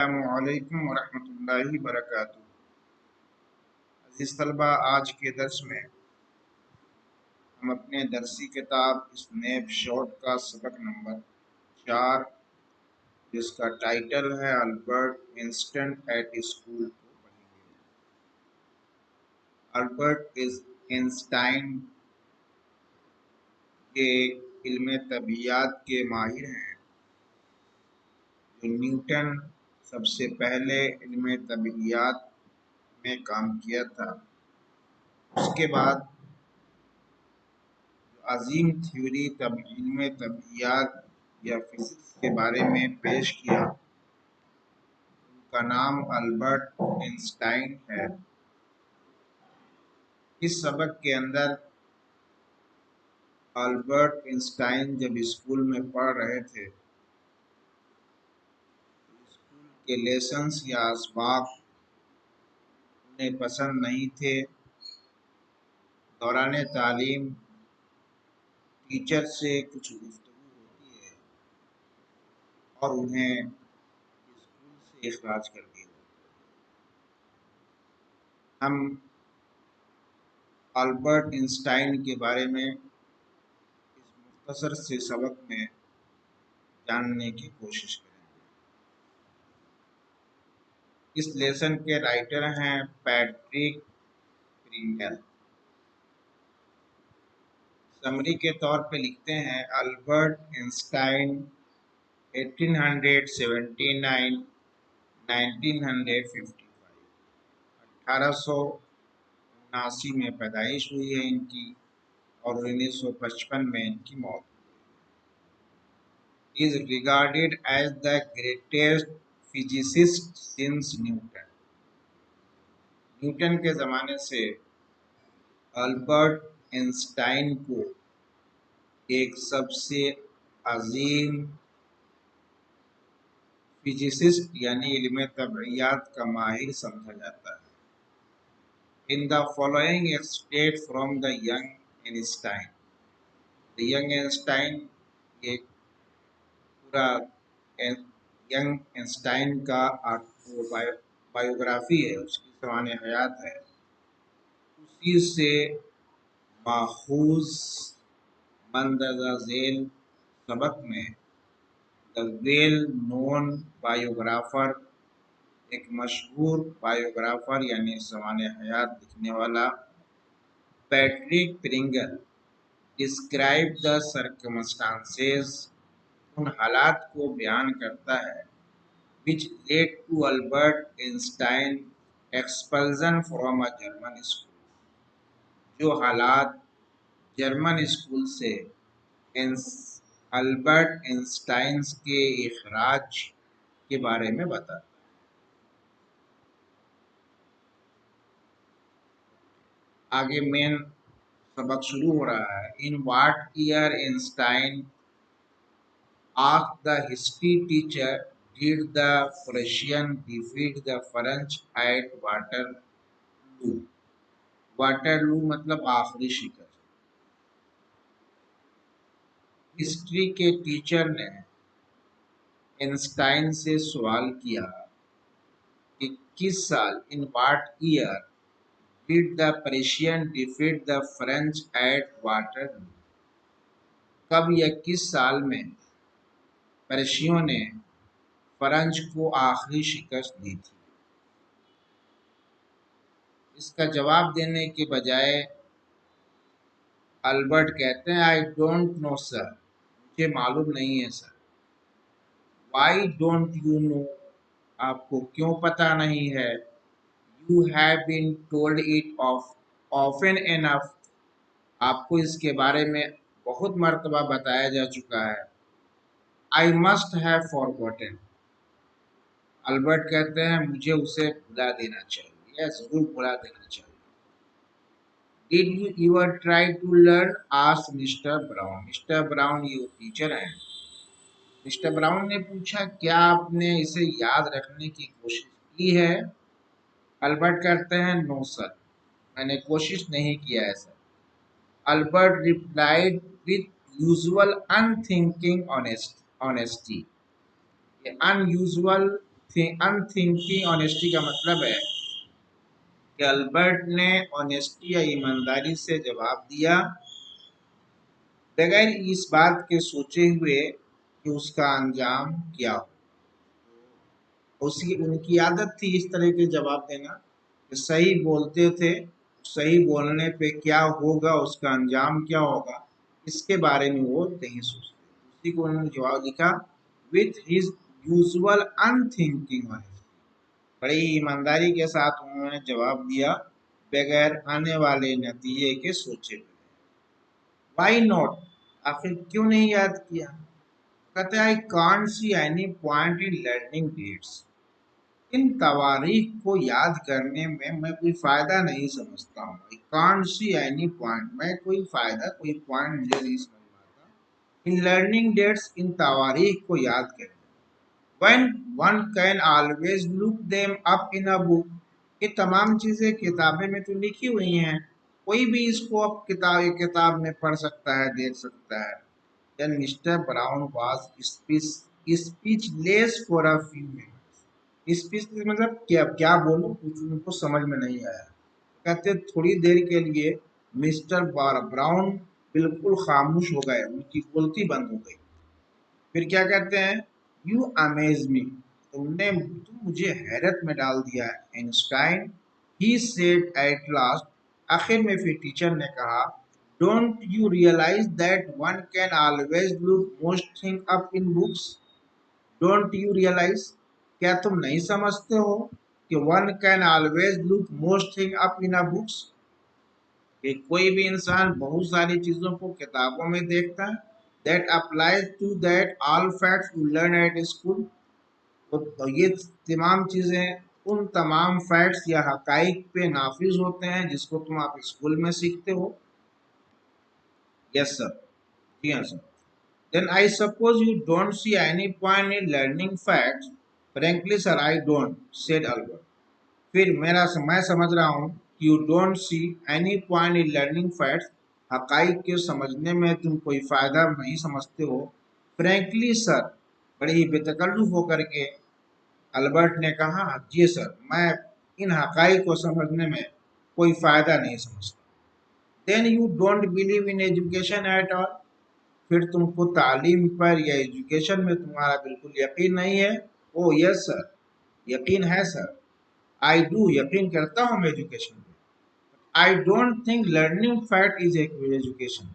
अस्सलामुअलैकुम वरहमतुल्लाहि वबरकातुहू। अज़ीज़ तलबा, आज के दर्स में हम अपने दरसी किताब स्नैपशॉट का सबक नंबर 4, जिसका टाइटल है अल्बर्ट आइंस्टाइन एट स्कूल, को पढ़ेंगे। अल्बर्ट आइंस्टाइन के इल्म तबीयत के माहिर हैं। जो न्यूटन सबसे पहले इल्म तबीयत में काम किया था, उसके बाद अजीम थ्योरी इल्म तबीयत या फिजिक्स के बारे में पेश किया, उनका नाम अल्बर्ट आइंस्टाइन है। इस सबक के अंदर अल्बर्ट आइंस्टाइन जब स्कूल में पढ़ रहे थे, स्कूल के लेसन्स या असबाब उन्हें पसंद नहीं थे। दौरान तालीम टीचर से कुछ गुफ्तगू होती है और उन्हें स्कूल से इखराज कर दिया जाता है। हम अल्बर्ट आइंस्टाइन के बारे में इस मुख्तसर से सबक में जानने की कोशिश करेंगे। इस लेसन के राइटर हैं पैट्रिक प्रिंगल। समरी के तौर पे लिखते हैं, अल्बर्ट आइंस्टाइन 1859-1955 में पैदाइश हुई है इनकी और 1955 में इनकी मौत हुई। Is regarded as the greatest physicist since Newton. Newton के ज़माने से अल्बर्ट आइंस्टाइन को एक सबसे अजीम फिजिसिस्ट यानी इल्म तबइयात का माहिर समझा जाता है। In the following extract from the young Einstein. The young Einstein एक पूरा यंग आइंस्टाइन का बायोग्राफी है, उसकी ज़माने हयात है। उसी से माखूज मंदरजा झेल सबक में द वेल नोन बायोग्राफर, एक मशहूर बायोग्राफर यानी ज़माने हयात लिखने वाला Patrick Pringle describe the circumstances, उन हालात को बयान करता है which led to Albert Einstein expulsion from a German school, जो हालात जर्मन स्कूल से अल्बर्ट आइंस्टाइन के इखराज के बारे में बताता है। आगे मेन सबक शुरू हो रहा है। In what year Einstein asked the history teacher did the Prussian defeat the French at Waterloo? Waterloo मतलब आखिरी शिकस्त। हिस्ट्री के टीचर ने आइंस्टाइन से सवाल किया कि किस साल, in what year did the Persian defeat the French eight Waterloo, कब या किस साल में पर्शियों ने फ्रेंच को आखिरी शिकस्त दी थी। इसका जवाब देने के बजाय अल्बर्ट कहते हैं, आई डोंट नो सर, मुझे मालूम नहीं है sir. Why don't you know, आपको क्यों पता नहीं है। You have been told it often enough, आपको इसके बारे में बहुत मर्तबा बताया जा चुका है। I must have forgotten, Albert कहते हैं मुझे उसे भुला देना चाहिए या जरूर भुला देना चाहिए। Did you ever try to learn? asked mister brown. Mister brown ये टीचर हैं। मिस्टर ब्राउन ने पूछा, क्या आपने इसे याद रखने की कोशिश की है। अल्बर्ट कहते हैं, नो सर, मैंने कोशिश नहीं किया है sir. Albert replied with usual unthinking honesty, ये अनयूजुअल अनथिंकिंग ऑनेस्टी का मतलब है कि अल्बर्ट ने ऑनेस्टी या ईमानदारी से जवाब दिया बगैर इस बात के सोचे हुए कि उसका अंजाम क्या हो। उसकी उनकी आदत थी इस तरह के जवाब देना कि सही बोलते थे, सही बोलने पे क्या होगा, उसका अंजाम क्या होगा, इसके बारे में वो नहीं सोचते। उसी को उन्होंने जवाब लिखा with his usual unthinking honesty. बड़ी ईमानदारी के साथ उन्होंने जवाब दिया बगैर आने वाले नतीजे के सोचे हुए। वाई नॉट, आखिर क्यों नहीं याद किया? कहते हैं I can't see any point in learning dates. इन तवारीख को याद करने में मैं कोई फायदा नहीं समझता हूँ। आई कांट सी एनी पॉइंट, मैं कोई फायदा, कोई पॉइंट मुझे नहीं समझ में आता इन लर्निंग डेट्स, इन तवारीख को याद करने। When one can always look them up in a book, ये तमाम चीजें किताबें में तो लिखी हुई हैं, कोई भी इसको अब किताब में पढ़ सकता है, देख सकता है। Then Mr. Brown was speechless for a few minutes. Speech मतलब क्या क्या बोलूं, कुछ उनको समझ में नहीं आया। कहते थोड़ी देर के लिए मिस्टर ब्राउन बिल्कुल खामोश हो गए, उनकी बोलती बंद हो गई। फिर क्या कहते हैं, यू अमेज मी, तुम मुझे हैरत में डाल दिया है Einstein. He said at last, आखिर में फिर टीचर ने कहा, don't you realize that one can always look most thing up in books. Don't you realize, क्या तुम नहीं समझते हो कि one can always look most thing up in a books, कि कोई भी इंसान बहुत सारी चीजों को किताबों में देखता है। That applies to that all facts you learn at school, तो ये तमाम चीजें उन तमाम फैक्ट्स या हकाइक पे नाफिज होते हैं जिसको तुम आप स्कूल में सीखते हो। यस सर, जी हाँ sir. Then I suppose you don't see any point in learning facts. Frankly sir I don't, said Albert. फिर मैं समझ रहा हूँ कि you don't see any point in learning facts, हकाइक के समझने में तुम कोई फायदा नहीं समझते हो। फ्रैंकली सर, बड़े ही बेतकल्लुफ होकर के अल्बर्ट ने कहा, जी सर, मैं इन हकाइक को समझने में कोई फायदा नहीं समझता। Then you don't believe in education at all, फिर तुमको तालीम पर या एजुकेशन में तुम्हारा बिल्कुल यकीन नहीं है। ओ यस सर, यकीन है सर। आई डू, यकीन करता हूँ मैं एजुकेशन में। I don't think learning fact is education,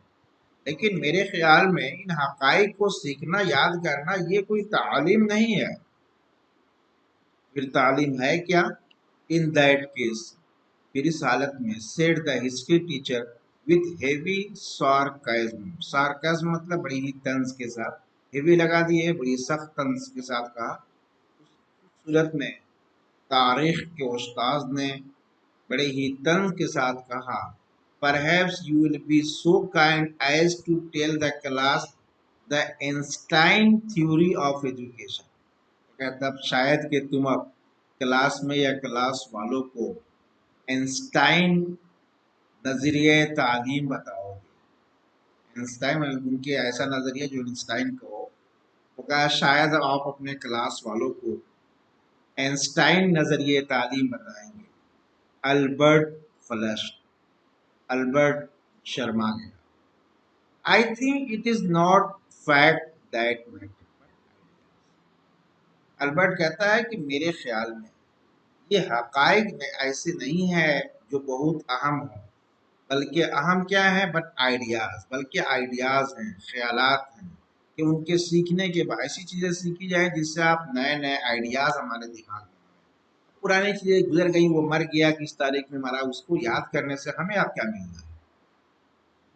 लेकिन मेरे ख्याल में इन हकाइक को सीखना, याद करना, ये कोई तालीम नहीं है। फिर तालीम है क्या? इन दैट केस, फिर इस हालत में, said the history teacher with heavy sarcasm. Sarcasm मतलब बड़ी ही तंज के साथ, हेवी लगा दिए, बड़ी सख्त तंज के साथ कहा। सूरत में तारीख के उस्ताद ने बड़े ही तंज के साथ कहा, perhaps you will be so kind as to tell the class the Einstein theory of education. कहता शायद कि तुम अब क्लास में या क्लास वालों को आइंस्टाइन नजरिए तालीम बताओगे। आइंस्टाइन उनके ऐसा नजरिया जो आइंस्टाइन को हो, वो कहा शायद आप अपने क्लास वालों को आइंस्टाइन नजरिए तालीम बताएंगे। अल्बर्ट फ्लश, अल्बर्ट शर्मा गया। I think it is not fact that matter. Albert कहता है कि मेरे ख्याल में ये हकाइक ऐसे नहीं है जो बहुत अहम हो, बल्कि अहम क्या है, बट आइडियाज, बल्कि आइडियाज हैं, ख्यालात हैं, कि उनके सीखने के बाद ऐसी चीजें सीखी जाए जिससे आप नए नए आइडियाज हमारे दिमाग में आए। पुरानी चीजें गुजर गई, वो मर गया, किस तारीख में मरा, उसको याद करने से हमें आप क्या मिलना है।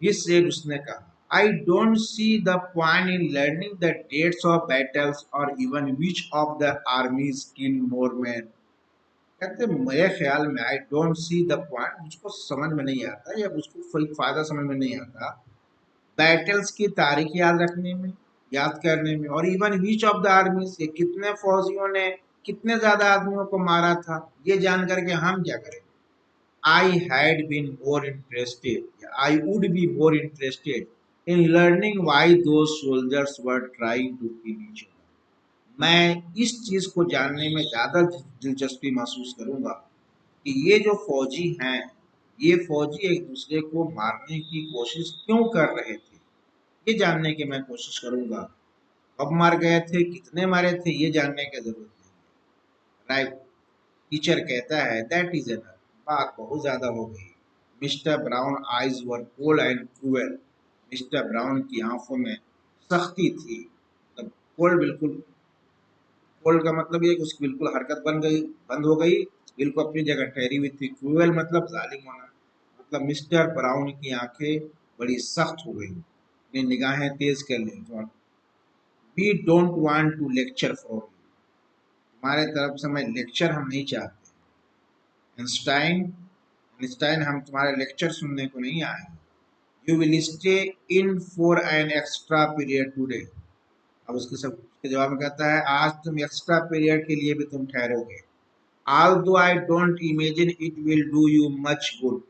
ये सेड, उसने कहा, I don't see the point in learning the dates of battles और even which of the armies kill more man. कहते मेरे ख्याल में I don't see the point, मुझको समझ में नहीं आता या उसको कोई फायदा समझ में नहीं आता बैटल्स की तारीख याद रखने में, याद करने में, और इवन विच ऑफ द आर्मीज, ये कितने फौजियों ने कितने ज्यादा आदमियों को मारा था, ये जान करके हम क्या करें। I had been more interested, या I would be more interested in learning why those soldiers were trying to kill each other, मैं इस चीज को जानने में ज्यादा दिलचस्पी महसूस करूंगा कि ये जो फौजी हैं, ये फौजी एक दूसरे को मारने की कोशिश क्यों कर रहे थे। ये जानने की मैं कोशिश करूंगा। कब मार गए थे, कितने मारे थे, ये जानने की जरूरत नहीं। राइट। टीचर कहता है दैट इज एनफ। बात बहुत ज्यादा हो गई। Mister brown eyes were cold and cruel. Mister brown की आंखों में सख्ती थी। तब कोल्ड, बिल्कुल कोल्ड का मतलब ये कि उसकी बिल्कुल हरकत बन गई, बंद हो गई, बिल्कुल अपनी जगह ठहरी हुई थी। क्रूएल मतलब जालिम होना। मतलब मिस्टर ब्राउन की आंखें बड़ी सख्त हो गई, अपनी निगाहें तेज कर ली। We don't want to lecture for you. तुम्हारे तरफ से मैं लेक्चर हम नहीं चाहते। इंस्टाइन, इंस्टाइन हम तुम्हारे लेक्चर सुनने को नहीं आए। You will stay in for an extra period today. अब उसके जवाब में कहता है आज तुम एक्स्ट्रा पीरियड के लिए भी तुम ठहरोगे। Although I don't imagine it will do you much good.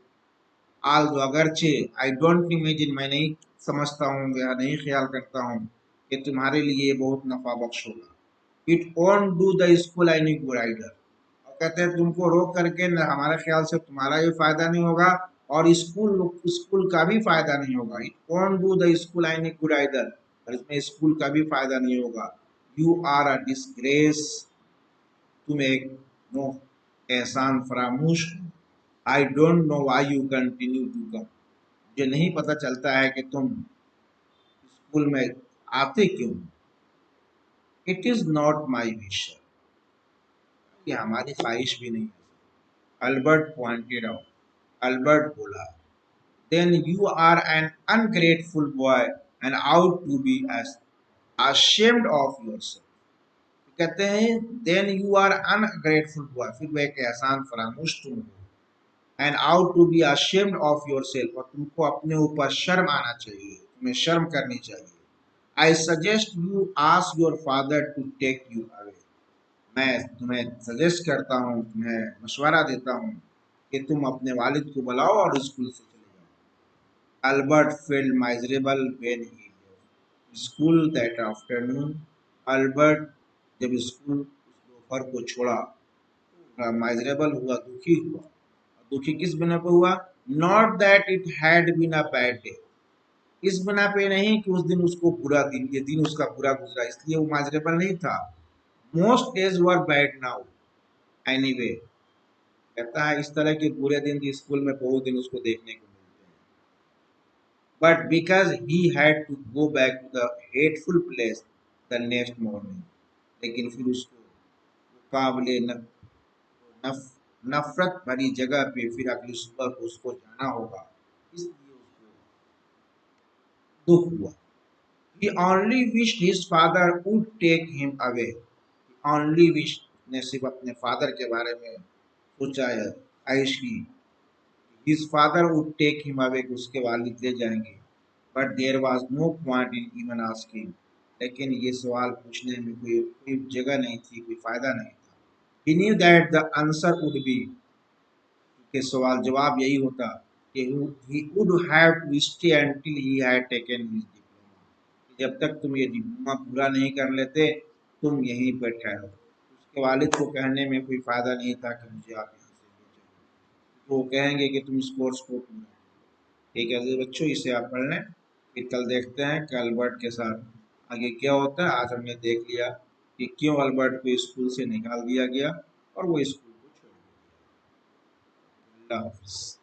Although अगरचे I don't imagine, मैं नहीं समझता हूँ या नहीं ख्याल करता हूँ कि तुम्हारे लिए ये बहुत नफा बख्श होगा। It won't do the school any good either. और कहते हैं तुमको रोक करके न हमारे ख्याल से तुम्हारा भी फायदा नहीं होगा और स्कूल स्कूल का भी फायदा नहीं होगा। It won't do the school any good either. और इसमें स्कूल का भी फायदा नहीं होगा। You are a disgrace. तुम एक नो एहसान फरामोश हो। I don't know why you continue to come. मुझे नहीं पता चलता है कि तुम स्कूल में आते क्यों। It is not my wish. ये हमारी ख्वाहिश भी नहीं है। Albert pointed out. अल्बर्ट बोला then you are an ungrateful boy and ought to be ashamed of yourself. कहते हैं then you are ungrateful boy, फिर वह एक एहसान फरामोश तुम हो। And ought to be ashamed of your self, और तुमको अपने ऊपर शर्म आना चाहिए, तुम्हें शर्म करनी चाहिए। I suggest you ask your father to take you away. मैं तुम्हें सजेस्ट करता हूँ, तुम्हें मशवरा देता हूँ कि तुम अपने वालिद को बुलाओ और स्कूल से चले जाओ। Albert failed miserable when he school that afternoon. Albert जब स्कूल दोपहर को छोड़ा, माइजरेबल हुआ, दुखी हुआ। दुखी किस बिना पे हुआ। Not that it had been a bad day. इस बिना पे नहीं कि उस दिन उसको बुरा दिन, ये दिन उसका बुरा गुजरा इसलिए वो माजरेबल नहीं था। Most days were bad now anyway. कहता है इस तरह के बुरे दिन स्कूल में बहुत दिन उसको देखने को मिलते हैं। But because he had to go back to the hateful place the next morning. लेकिन फिर उसको काबिले नफ, नफरत भरी जगह पे फिर अगली सुबह को उसको जाना होगा, इसलिए उसको दुख हुआ। He only wished his father would take him away. He only wished, ने सिर्फ अपने फादर के बारे में सोचा है, ख्वाहिश की। His father would take him away, कि उसके वालिद ले जाएंगे। But there was no point in even asking. लेकिन ये सवाल पूछने में कोई जगह नहीं थी, कोई फायदा नहीं था। He knew that the answer would be, के सवाल जवाब यही होता कि he would have to stay until he had taken his diploma। जब तक तुम ये डिप्लोमा पूरा नहीं कर लेते तुम यहीं पर ठहरो। उसके वालिद को कहने में कोई फायदा नहीं था कि मुझे आप यहाँ से ले चलो, वो कहेंगे कि तुम इस कोर्स को पूरा। ठीक है बच्चों, इसे आप पढ़ लें, फिर कल देखते हैं कि अल्बर्ट के साथ आगे क्या होता है। आज हमने देख लिया कि क्यों अल्बर्ट को स्कूल से निकाल दिया गया और वो स्कूल को छोड़ दिया। अल्लाह हाफिज़।